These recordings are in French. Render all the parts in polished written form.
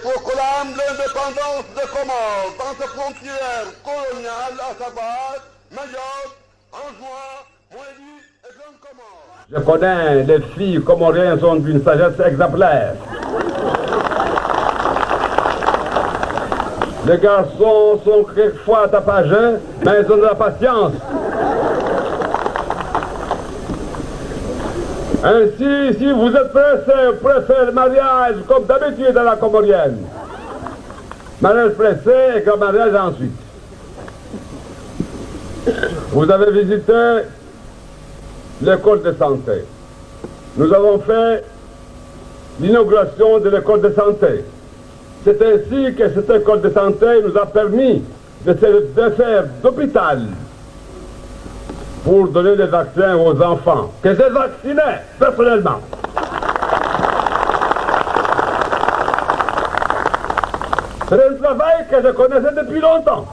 proclame l'indépendance des Comores dans ses frontières coloniales, à savoir Mayotte, Anjouan, Moélie et Grande Comore. Je connais les filles comoriennes sont d'une sagesse exemplaire. Les garçons sont quelquefois tapageux, mais ils ont de la patience. Ainsi, si vous êtes pressé, préférez le mariage comme d'habitude à la comorienne. Mariage pressé et grand mariage ensuite. Vous avez visité l'école de santé. Nous avons fait l'inauguration de l'école de santé. C'est ainsi que cette école de santé nous a permis de faire d'hôpital pour donner des vaccins aux enfants, que j'ai vaccinés personnellement. C'est un travail que je connaissais depuis longtemps.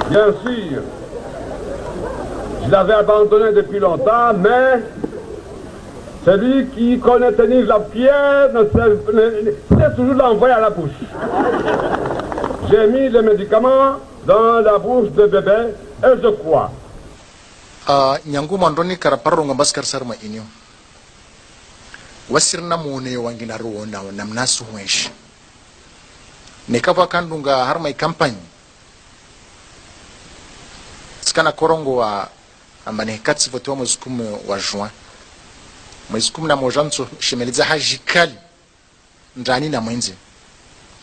Bien sûr, je l'avais abandonné depuis longtemps, mais celui qui connaît tenir la pierre sait toujours l'envoyer à la bouche. J'ai mis les médicaments dans la bouche de bébé et je crois. Nyangu mandoni karaparro ngabaskar sarma inyo. Wasirna mone wangina ruona namnasu mwesh. Nekava kandunga harma campagne. Skana korongo wa ambane katsi voto mwezi 10 wa juin. Mwezi 10 na mojanso shemeliza hajikali ndani na mwenzi.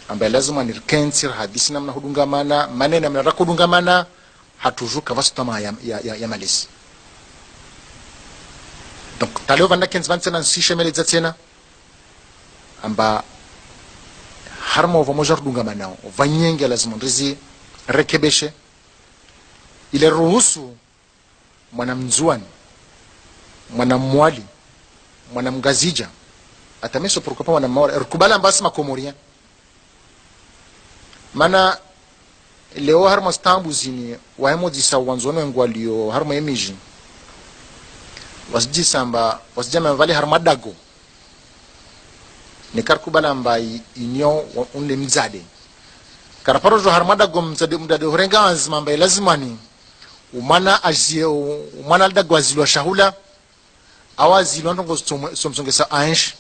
Ambaye lazima nirkensir hadisi namna hudungamana maneno namna rakudungamana hatujuka vastama ya malisi. Donc taleo vanda kens vansena si shemeliza tena amba harmo vamojar dungamana vanyenge lazima ndizi rekebeshe ile ruhusu mwanamzuani mwanamwali mwanamgazija atameso prokopa mwanamwali rukubala mbasi makomoria mana leo harmo stambu zini wahemo disa wanzono ngwalio harmo emiji wasjisa amba wasjama vale harmadago ne karkubala mbai inyo unle mzade karaparojo harmadago mzade horenga azma mbai lazimani umana azie umana dagwazilwa shahula awazilwa ndongo somsongesa ansh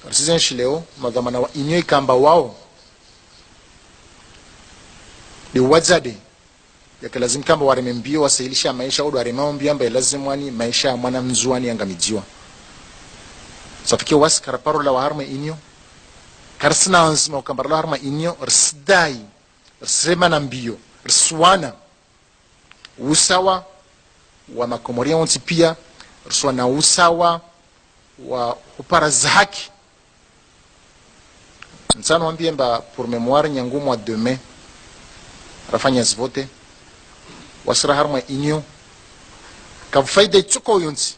arsizenshi leo magamana wa inyo ikamba wao de wazade yakalazim kamba waremembio wasailisha maisha odo waremambio ambaye lazimwani maisha mwana mzuani angamijiwa safike was karaparo la harma inyo karsna ansma ukambara la harma inyo rsdai rsema mbio rswana usawa wa makomoria wonti pia rswana usawa wa upara zaki nsano ambie mba pour mémoire nyangu mois de mai rafanya zvote wasra harma inyo ka faida tsuko yonsi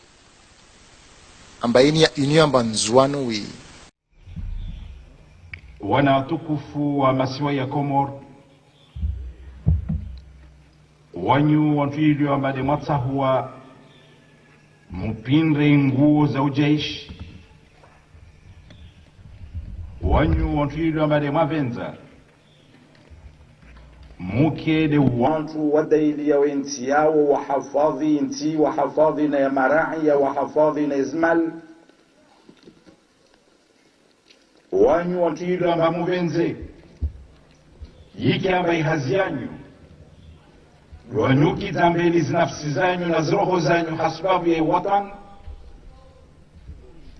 ambaini ya inyo amba nzuano wi wana tukufu wa masiwa ya Komor wanyu wantuilio ambade mwatsahuwa mupinre nguo za ujaishi wanyu wantuilio ambade mwavenza muke de wantu wadaili ya wenti yao wahafadhi inti wahafadhi na ya marai ya wahafadhi na izmal wanyu wantuilio amba muvenze yiki amba ihazi yanyu wanyuki zambeli zinafsi zanyu na zroho zanyu hasbabu ya watan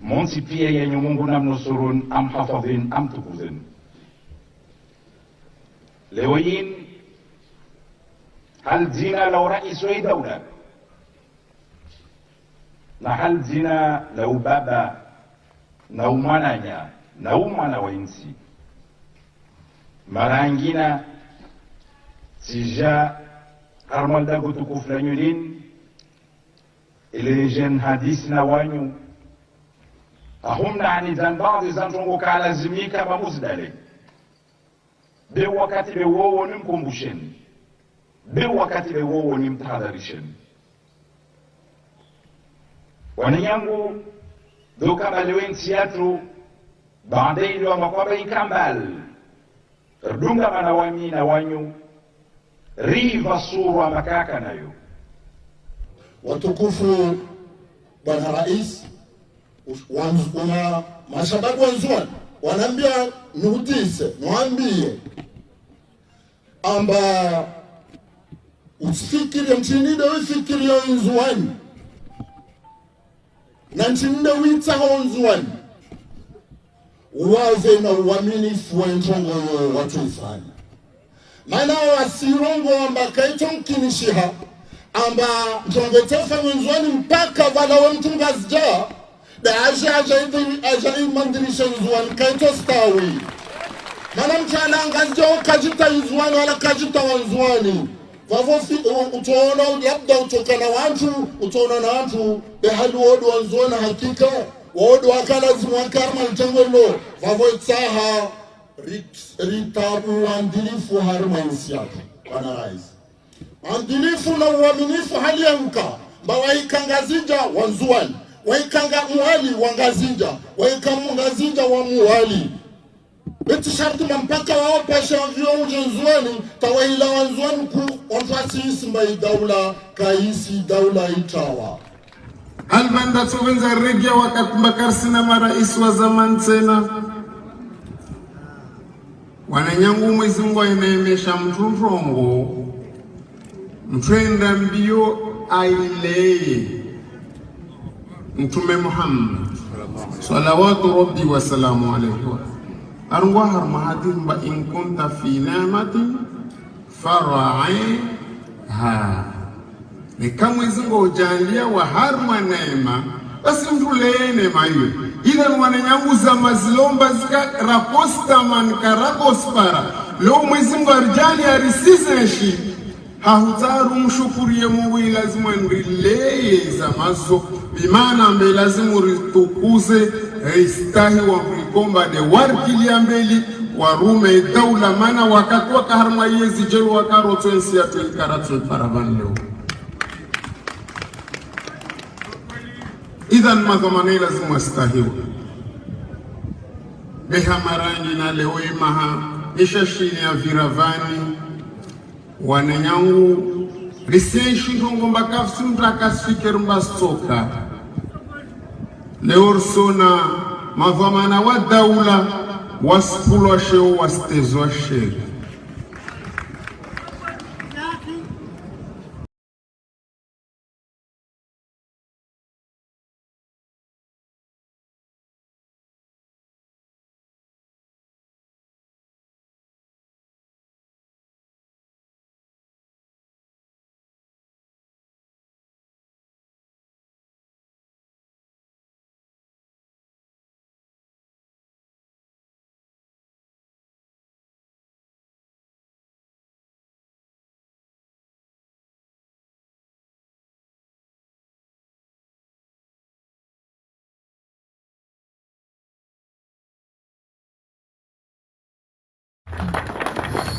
monsi pia yenye Mungu namnusurun am hafadhin am tukuzin leo yin hal zina lau rais wa dawla na hal zina lau baba na umananya na umana wa insi marangina sija harmal dago tukuf la nyulin ile jen hadis na wanyu ahum nani zan baadhi zantongo kalazimika mamuzdale be wakati be wowo nimkumbusheni be wakati be wowo nimtahadharisheni wanyangu doka balewen siatu bande ilo makwaba inkambal rdunga manawami na wanyu riva surwa makaka nayo. Watukufu Bwana Rais, wana mashababu wanzuani wanaambia nihutise niwaambie amba usifikirie mchinide wifikirie nzuani na mchinide witaho nzuani uwaze na uaminifu wa ntongo watu ifanya maana wasirongo amba kaito mkinishiha amba ntongetefa nzuani mpaka vala wa mtungazja da aja mandirisha nzuani kaito stawi mana mchana angazja ukajita nzuani wala kajita wanzuani vavo utaona labda utokana watu utaona na watu behali wodu wanzuani hakika wodu wakalazimu wakarma mtengolo vavo itaha ritabu wandilifu harma insiatu Bwana Rais andilifu na uaminifu hali ya mka mba waikangazija wanzuani waikanga muhali wangazinja waikamungazinja wa muhali beti sharti mpaka wao pasha vyo ujenzuani tawaila wanzuani ku onfasi isimba daula kaisi daula itawa Albanda tuwenza regia wakakumbakarsina marais wa zaman tena wananyangu Mwenyezi Mungu ainaemesha mtunrongo mtwenda mbio aileye Mtume Muhammad salawatu rabbi wa salamu alayhi arwa harma hadimba in kunta fi ni'matin fara'iha ni kama Mwenyezi Mungu ujalia wa harma neema basi mtuleye neema hiyo ila wananyangu za mazilomba zika raposta man karapospara leo Mwenyezi Mungu arjali arisizeshi hahutaru mshukurie Mungu lazima nrileye za mazo bimana ambe lazima ritukuze istahi wa mkomba de warkili ambeli warume daula mana wakatwa kaharma yezi jelu wakaroto ensi ya tuikaratu paravan leo idhan madhamane lazima istahiwa beha marangi na leo imaha ishashini ya viravani wananyangu risenshi ndongo mbakafsi mtakasifikir mbastoka leo sona madhamana wa daula waspulwa sheo wastezwa sheri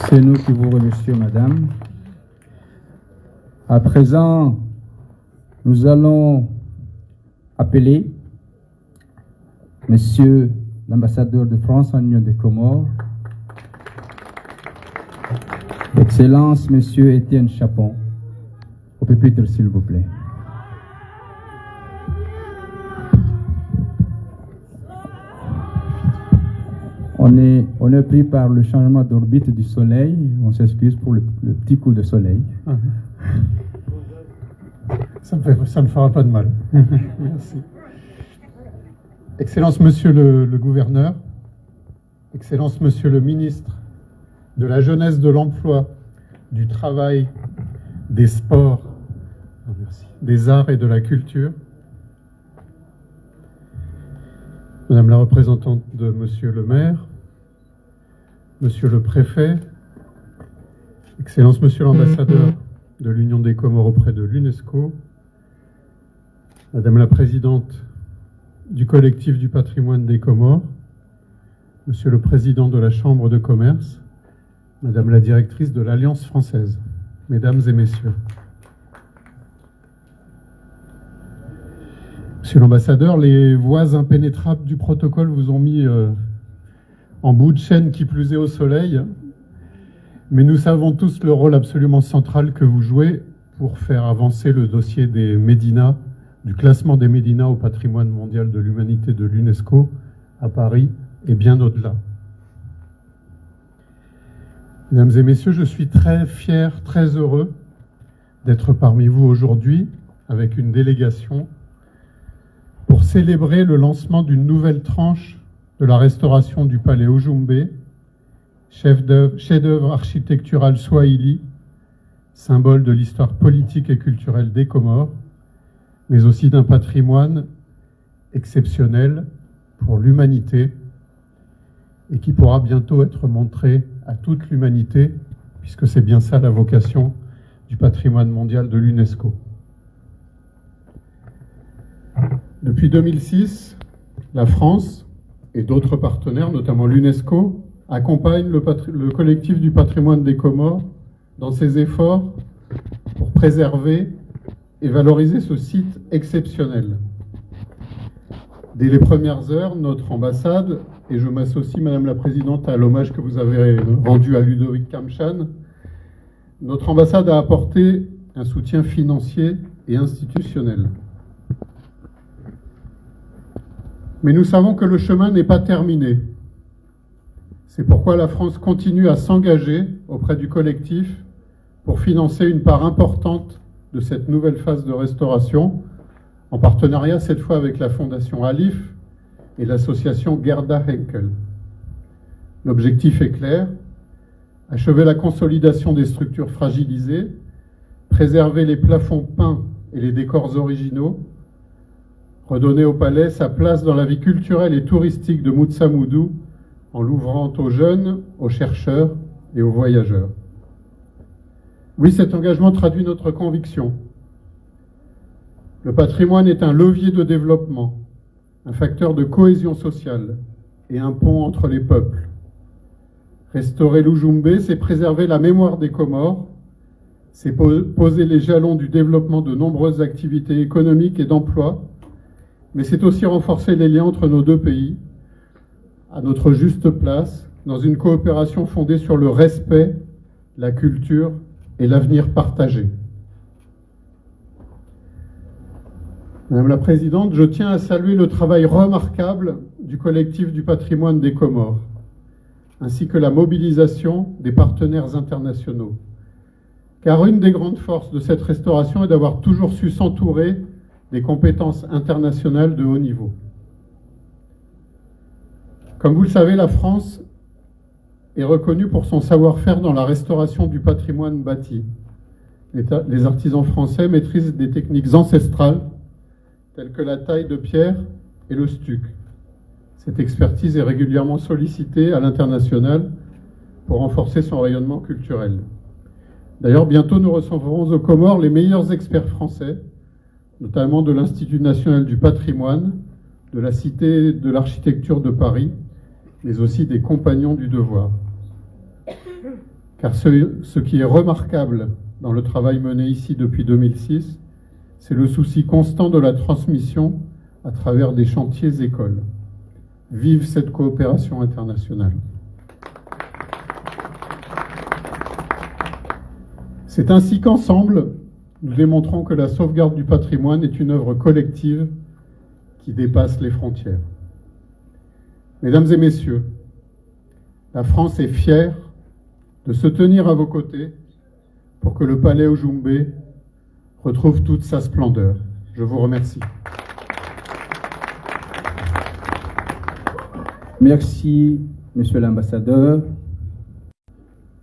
C'est nous qui vous remercions, Madame. À présent, nous allons appeler Monsieur l'ambassadeur de France en Union des Comores, Excellence Monsieur Étienne Chapon, au pupitre s'il vous plaît. On est pris par le changement d'orbite du Soleil. On s'excuse pour le petit coup de soleil. Ça ne fera pas de mal. Merci. Excellence Monsieur le Gouverneur, Excellence Monsieur le Ministre de la Jeunesse, de l'Emploi, du Travail, des Sports, des Arts et de la Culture, Madame la représentante de Monsieur le Maire, Monsieur le Préfet, Excellence Monsieur l'Ambassadeur de l'Union des Comores auprès de l'UNESCO, Madame la Présidente du Collectif du Patrimoine des Comores, Monsieur le Président de la Chambre de Commerce, Madame la Directrice de l'Alliance française, Mesdames et Messieurs. Monsieur l'ambassadeur, les voies impénétrables du protocole vous ont mis en bout de chaîne, qui plus est au soleil. Mais nous savons tous le rôle absolument central que vous jouez pour faire avancer le dossier des Médinas, du classement des Médinas au patrimoine mondial de l'humanité de l'UNESCO à Paris et bien au-delà. Mesdames et messieurs, je suis très fier, très heureux d'être parmi vous aujourd'hui avec une délégation pour célébrer le lancement d'une nouvelle tranche de la restauration du palais Ujumbe, chef-d'œuvre architectural swahili, symbole de l'histoire politique et culturelle des Comores, mais aussi d'un patrimoine exceptionnel pour l'humanité et qui pourra bientôt être montré à toute l'humanité, puisque c'est bien ça la vocation du patrimoine mondial de l'UNESCO. Depuis 2006, la France et d'autres partenaires, notamment l'UNESCO, accompagnent le collectif du patrimoine des Comores dans ses efforts pour préserver et valoriser ce site exceptionnel. Dès les premières heures, notre ambassade, et je m'associe, Madame la Présidente, à l'hommage que vous avez rendu à Ludovic Kamchan, notre ambassade a apporté un soutien financier et institutionnel. Mais nous savons que le chemin n'est pas terminé. C'est pourquoi la France continue à s'engager auprès du collectif pour financer une part importante de cette nouvelle phase de restauration, en partenariat cette fois avec la Fondation Alif et l'association Gerda Henkel. L'objectif est clair, achever la consolidation des structures fragilisées, préserver les plafonds peints et les décors originaux, redonner au palais sa place dans la vie culturelle et touristique de Moutsamoudou en l'ouvrant aux jeunes, aux chercheurs et aux voyageurs. Oui, cet engagement traduit notre conviction. Le patrimoine est un levier de développement, un facteur de cohésion sociale et un pont entre les peuples. Restaurer l'Ujumbe, c'est préserver la mémoire des Comores, c'est poser les jalons du développement de nombreuses activités économiques et d'emploi, mais c'est aussi renforcer les liens entre nos deux pays, à notre juste place, dans une coopération fondée sur le respect, la culture et l'avenir partagé. Madame la Présidente, je tiens à saluer le travail remarquable du collectif du patrimoine des Comores, ainsi que la mobilisation des partenaires internationaux. Car une des grandes forces de cette restauration est d'avoir toujours su s'entourer des compétences internationales de haut niveau. Comme vous le savez, la France est reconnue pour son savoir-faire dans la restauration du patrimoine bâti. Les artisans français maîtrisent des techniques ancestrales telles que la taille de pierre et le stuc. Cette expertise est régulièrement sollicitée à l'international pour renforcer son rayonnement culturel. D'ailleurs, bientôt nous recevrons aux Comores les meilleurs experts français, notamment de l'Institut national du patrimoine, de la Cité de l'architecture de Paris, mais aussi des compagnons du devoir. Car ce qui est remarquable dans le travail mené ici depuis 2006, c'est le souci constant de la transmission à travers des chantiers écoles. Vive cette coopération internationale. C'est ainsi qu'ensemble, nous démontrons que la sauvegarde du patrimoine est une œuvre collective qui dépasse les frontières. Mesdames et messieurs, la France est fière de se tenir à vos côtés pour que le palais Ujumbe retrouve toute sa splendeur. Je vous remercie. Merci, Monsieur l'ambassadeur,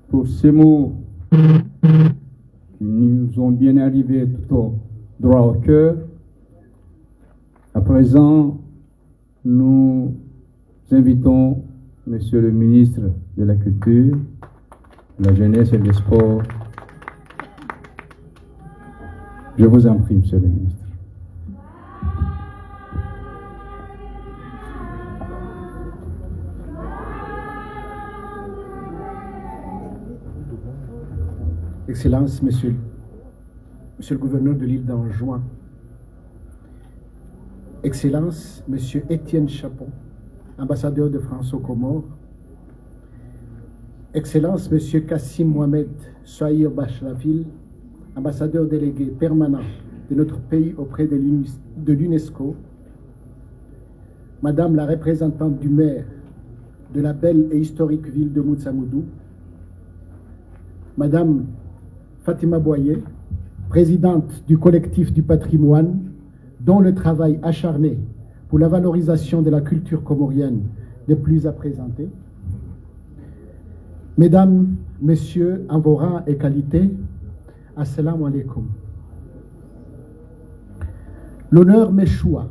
pour ces mots qui nous ont bien arrivés tout droit au cœur. À présent, nous invitons Monsieur le ministre de la Culture, de la Jeunesse et des Sports. Je vous en prie, Monsieur le ministre. Excellences, Monsieur le gouverneur de l'île d'Anjouan, Excellence, Monsieur Étienne Chapon, ambassadeur de France aux Comores, Excellence, Monsieur Kassim Mohamed Souaïr Bachlaville, ambassadeur délégué permanent de notre pays auprès de l'UNESCO, Madame la représentante du maire de la belle et historique ville de Moutsamoudou, Madame Fatima Boyer, présidente du collectif du patrimoine, dont le travail acharné pour la valorisation de la culture comorienne n'est plus à présenter. Mesdames, Messieurs, en vos rangs et qualités, Assalamu alaikum. L'honneur m'échoua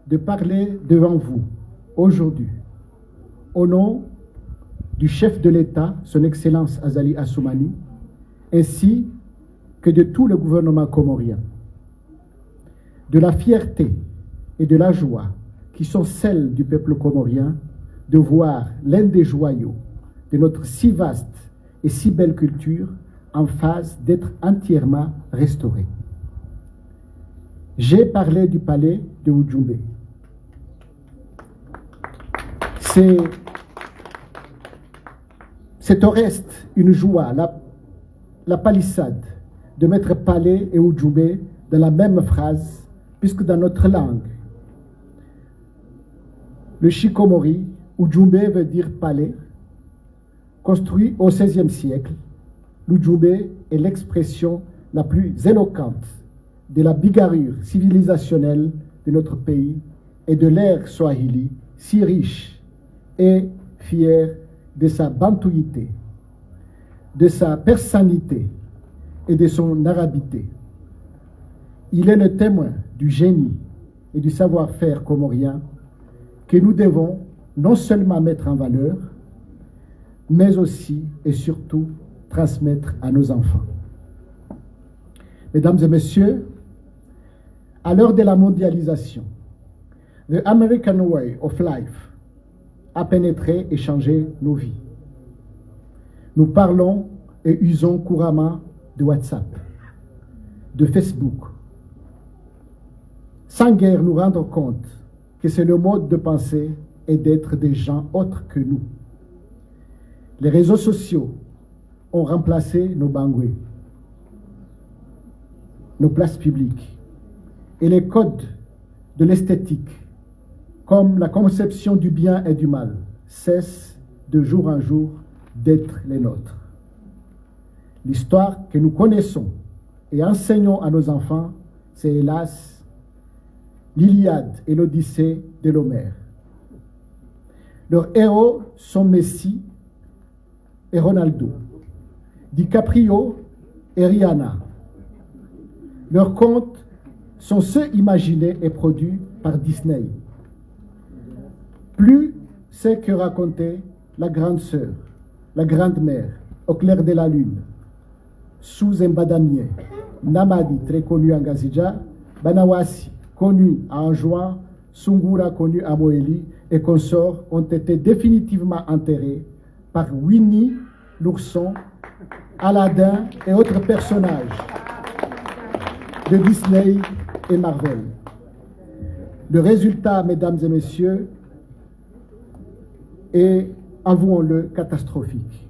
de parler devant vous aujourd'hui au nom du chef de l'État, son Excellence Azali Assoumani, ainsi que de tout le gouvernement comorien, de la fierté et de la joie qui sont celles du peuple comorien de voir l'un des joyaux de notre si vaste et si belle culture en phase d'être entièrement restaurée. J'ai parlé du palais de Oudjoumbé. C'est au reste une joie, la palissade, de mettre palais et Oudjoumbé dans la même phrase, puisque dans notre langue, le Chikomori, Oudjoumbé veut dire palais. Construit au XVIe siècle, l'Oudjoumbé est l'expression la plus éloquente de la bigarrure civilisationnelle de notre pays et de l'ère swahili, si riche et fière de sa bantouité, de sa persanité et de son arabité. Il est le témoin du génie et du savoir-faire comorien que nous devons non seulement mettre en valeur, mais aussi et surtout transmettre à nos enfants. Mesdames et messieurs, à l'heure de la mondialisation, the American way of life a pénétré et changé nos vies. Nous parlons et usons couramment de WhatsApp, de Facebook, sans guère nous rendre compte que c'est le mode de penser et d'être des gens autres que nous. Les réseaux sociaux ont remplacé nos bangoués, nos places publiques et les codes de l'esthétique, comme la conception du bien et du mal, cessent de jour en jour d'être les nôtres. L'histoire que nous connaissons et enseignons à nos enfants, c'est hélas l'Iliade et l'Odyssée de l'Homère. Leurs héros sont Messi et Ronaldo, DiCaprio et Rihanna. Leurs contes sont ceux imaginés et produits par Disney. Plus c'est que racontait la grande sœur, la grande mère, au clair de la lune, sous un badanier, Namadi, très connu à Ngazidja, Banawasi, connu à Anjouan, Sungura, connu à Moélie, et consorts ont été définitivement enterrés par Winnie, l'ourson, Aladdin et autres personnages de Disney et Marvel. Le résultat, mesdames et messieurs, est, avouons-le, catastrophique.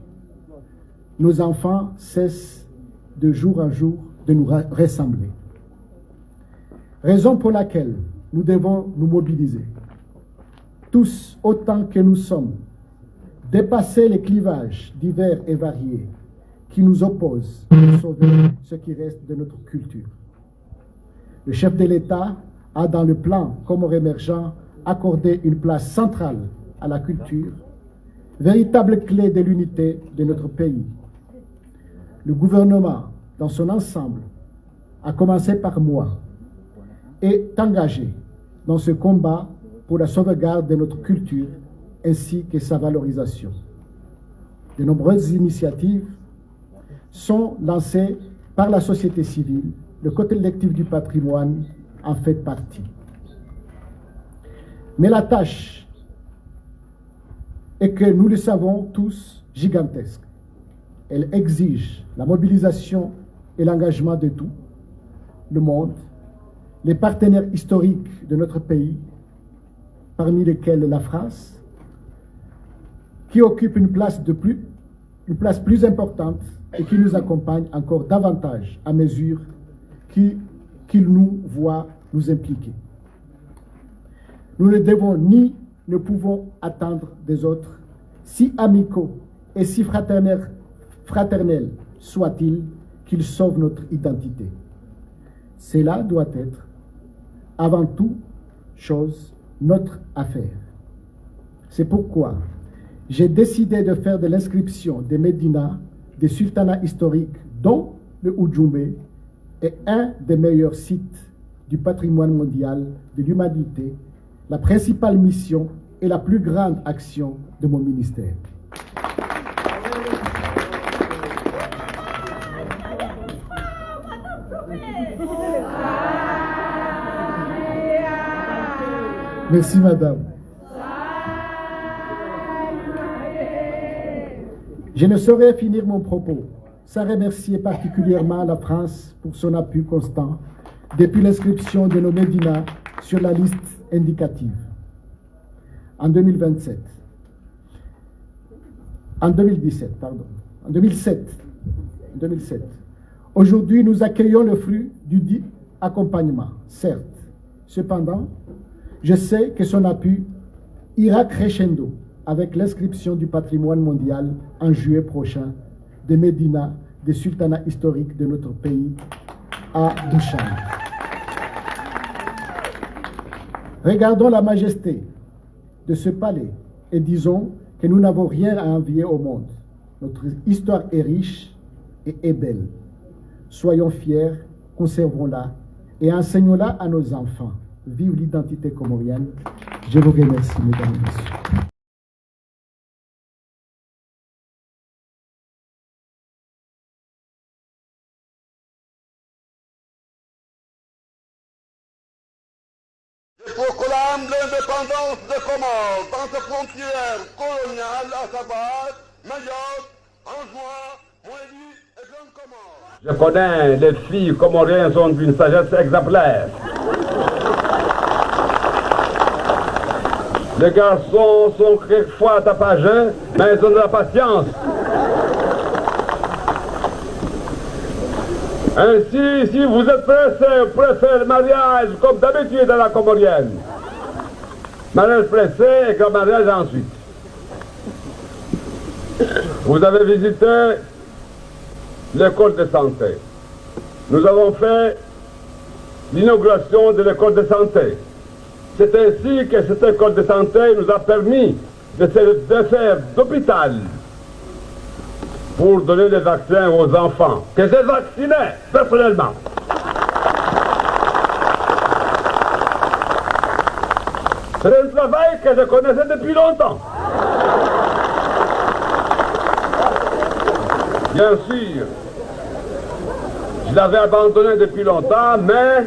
Nos enfants cessent de jour en jour de nous ressembler. Raison pour laquelle nous devons nous mobiliser, tous autant que nous sommes, dépasser les clivages divers et variés qui nous opposent pour sauver ce qui reste de notre culture. Le chef de l'État a, dans le plan Comores émergent, accordé une place centrale à la culture, véritable clé de l'unité de notre pays. Le gouvernement, dans son ensemble, à commencer par moi, est engagé dans ce combat pour la sauvegarde de notre culture ainsi que sa valorisation. De nombreuses initiatives sont lancées par la société civile. Le collectif du patrimoine en fait partie. Mais la tâche est que nous le savons tous gigantesque. Elle exige la mobilisation et l'engagement de tout le monde, les partenaires historiques de notre pays, parmi lesquels la France, qui occupe une place plus importante et qui nous accompagne encore davantage à mesure qu'ils nous voient nous impliquer. Nous ne devons ni ne pouvons attendre des autres, si amicaux et si fraternels soient-ils, qu'ils sauvent notre identité. Cela doit être, avant toute chose, notre affaire. C'est pourquoi j'ai décidé de faire de l'inscription des médinas, des sultanats historiques, dont le Oudjoumbé est un des meilleurs sites du patrimoine mondial de l'humanité, la principale mission et la plus grande action de mon ministère. Merci, madame. Je ne saurais finir mon propos sans remercier particulièrement la France pour son appui constant depuis l'inscription de nos médinas sur la liste indicative. En 2007. Aujourd'hui, nous accueillons le fruit du dit accompagnement, certes. Cependant, je sais que son appui ira crescendo avec l'inscription du patrimoine mondial en juillet prochain des médinas, des sultanats historiques de notre pays à Douchan. Regardons la majesté de ce palais et disons que nous n'avons rien à envier au monde. Notre histoire est riche et est belle. Soyons fiers, conservons-la et enseignons-la à nos enfants. Vive l'identité comorienne. Je vous remercie, mesdames et messieurs. Je proclame l'indépendance des Comores dans ses frontières coloniales à savoir Mayotte, Anjouan, Moélie et Grande Comore. Je connais, les filles comoriennes sont d'une sagesse exemplaire. Les garçons sont quelquefois tapageux, mais ils ont de la patience. Ainsi, si vous êtes pressés, vous préférez le mariage comme d'habitude dans la comorienne. Mariage pressé et grand mariage ensuite. Vous avez visité l'école de santé. Nous avons fait l'inauguration de l'école de santé. C'est ainsi que cette école de santé nous a permis de faire d'hôpital pour donner des vaccins aux enfants, que j'ai vaccinés personnellement. C'est un travail que je connaissais depuis longtemps. Bien sûr, je l'avais abandonné depuis longtemps, mais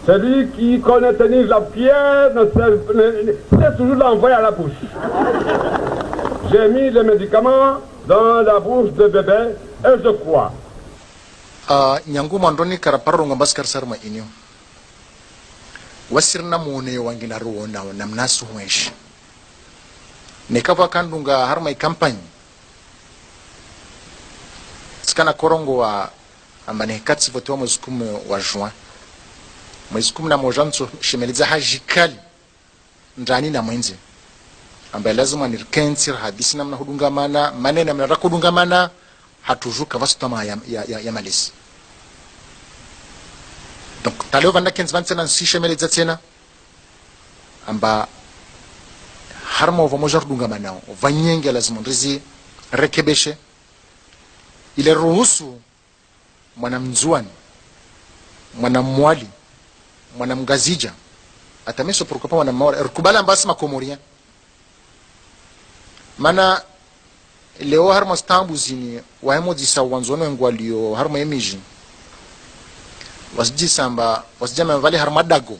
celui qui connaît tenir la pierre sait toujours l'envoyer à la bouche. J'ai mis les médicaments dans la bouche de bébé et je crois. Nyangu mandoni karaparro ngambas karsarma inyo. Wasirna mone wangina ruona namnasu wesh. Nekava kandunga harma campagne. Skana korongo wa ambane katsi voto wa mzukumu wa juin. Mzukumu na mojanso shemeliza hajikali ndani na mwenzi. Ambaye lazima nirkensi hadisi namna hudungamana maneno namna rakudungamana hatujuka vasutama ya malisi. Donc taleo vanda kenzi vansena nsishemeleza tena amba harma ova moja hudungamana vanyenge lazima ndizi rekebeshe ile ruhusu mwanamzuani mwanamwali mwanamgazija atameso pourquoi pas mwanamwali rukubala mbasi makomoria mana leo harma stambu zini waemo disa wanzono ngwalio harma emiji wasji samba wasjama vale harma dago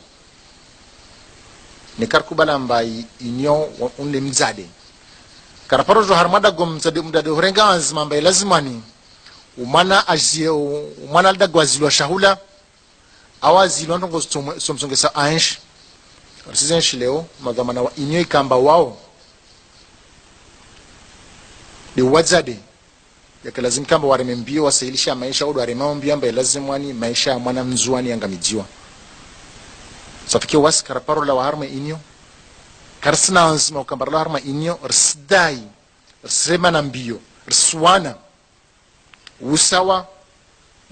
ne karkubala mbai inyo unle mzade karaparo jo harma dago mzade mdade horenga azma mbai lazimani umana azie umana dago azilwa shahula awazi lwanongo somsongesa anshi risizenshi leo madhamana wa inyo ikamba wao de wazade yake lazim kamba waremembio wasailisha maisha odo waremambio ambaye lazim wani maisha ya mwana mzuani yangamijiwa safikia wasi karaparo la waharma inyo karsina anzima ukambara la waharma inyo rsidai rsema na mbio rswana usawa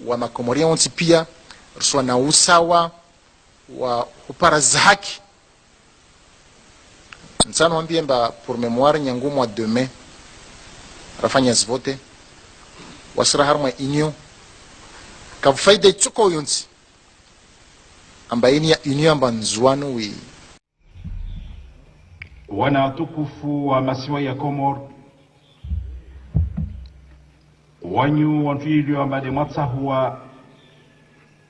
wa makomoria onti pia rswana usawa wa upara zaki nsano wambie mba pour mémoire nyangu mwa demain rafanya zvote wasira harma inyo kafaida chuko yonti amba ini ya inyo amba nzuano wi wana tukufu wa masiwa ya Komor wanyu wantuilio amba de matsahuwa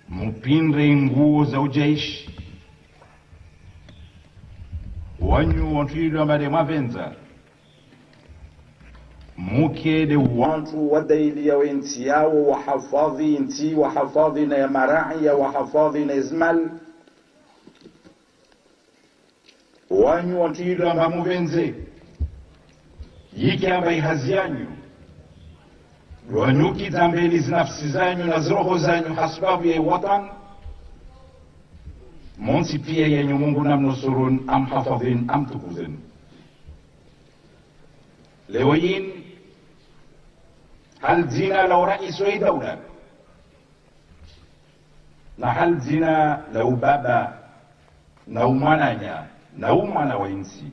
mpindre nguo za ujaishi wanyu wantuilio amba de mavenza muke de wantu wadaili ya wenti yao wahafadhi inti wahafadhi na ya marai ya wahafadhi na izmal wanyu wantuilio amba muvenze yiki amba ihazi yanyu wanyuki zambeli zinafsi zanyu na zroho zanyu hasbabu ya watan monsi pia yenyu Mungu namnusurun am hafadhin am tukuzin lewayin hal zina lau rais wa dawla na hal zina lau baba na umwananya na umwana wa insi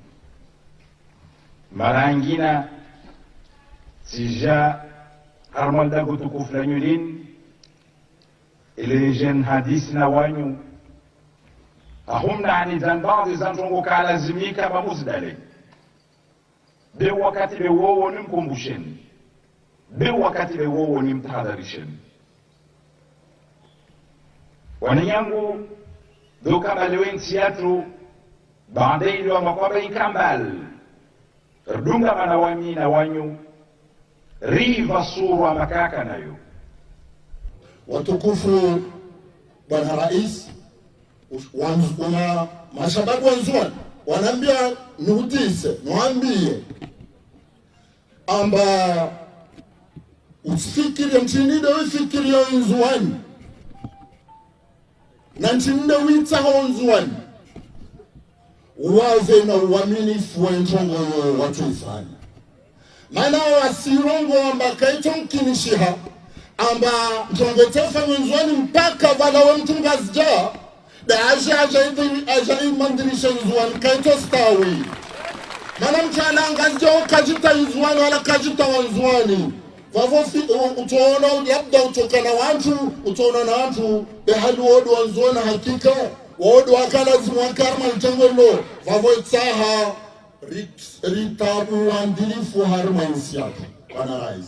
marangina sija harmal dagu tukufu la nyulin ile jen hadisi na wanyu ahumna ani zan baadhi zantongo kalazimika mamuzdale be wakati be wowo ni mkumbusheni be wakati be wowo ni mtahadharisheni wanyangu doka balewensi yatu baadaye ilo makwaba ikambal rdunga manawami na wanyu riva surwa makaka nayo watukufu bwana rais wana mashababu wanzuani wanaambia nuhutise nuambie amba usifikirie mchinide wifikirie nzuani na mchinide witaho nzuani uwaze na uaminifu wa ntongo watu ifanya maana wasirongo amba kaito mkinishiha amba ntongo tefa nzuani mpaka wala wa mtunga zja da aja mandirisha nzuani kaito stawi mana mchana angazija ukajita nzuani wala kajita wanzuani vavo utaona labda utokana wantu utaona na wantu behali wodu wanzuani hakika wodu wakala zimuakarma mtengolo vavo itaha ritabu wandilifu harma insiatu wana rais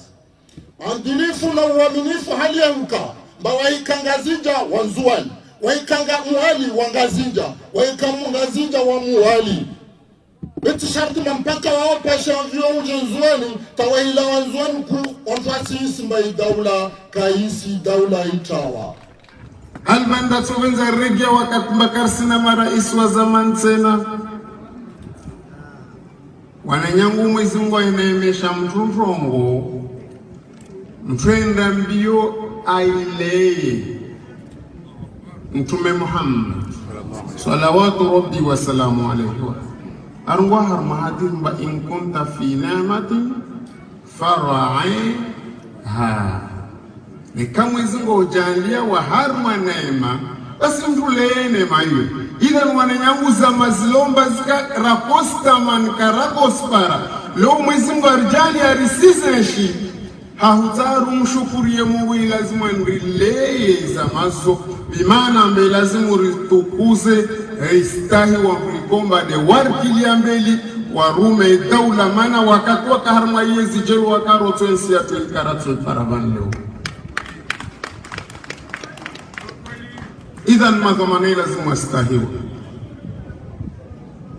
wandilifu na uaminifu hali ya mka mba waikangazija wanzuani waikanga muhali wangazija waikamungazija wa muhali beti sharti mpaka wao pasha vyo ujenzuani tawahila wanzuani ku onfasi isimba daula kaisi daula itawa albanda tuwenza regia wakati mbakarsina marais wa zaman tena wananyangu mwezi Mungu inaemesha mturongo mtwenda mbio aileye Mtume Muhammad salawatu rabbi wa salamu alayhi arwa harmahadir ba in kunta fi ni'matin faraiha ni kama izingo ujalia wa harma neema basi mtuleye neema hiyo ila wananyangu za mazilomba zika raposta man karakospara leo mwezi Mungu arjali arisizeshi hahutaru mshukurie Mungu lazima nrileye za mazo bimana mbe lazima ritukuze istahi wa kulikomba de warkili ambeli warume daula mana wakatwa kaharma yezi jelu wakaroto ensi ya tuikaratu paravan leo idhan madhamane lazima istahiwa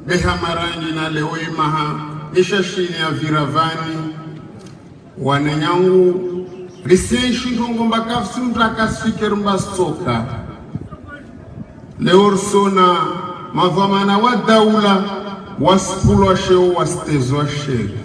beha marangi na leo imaha ishashini ya viravani wananyangu risenshi ndongo mbakafsi mtakasfikir mbastoka leorsona mavamana wa daula wasipulwa sheo wasitezwa sheri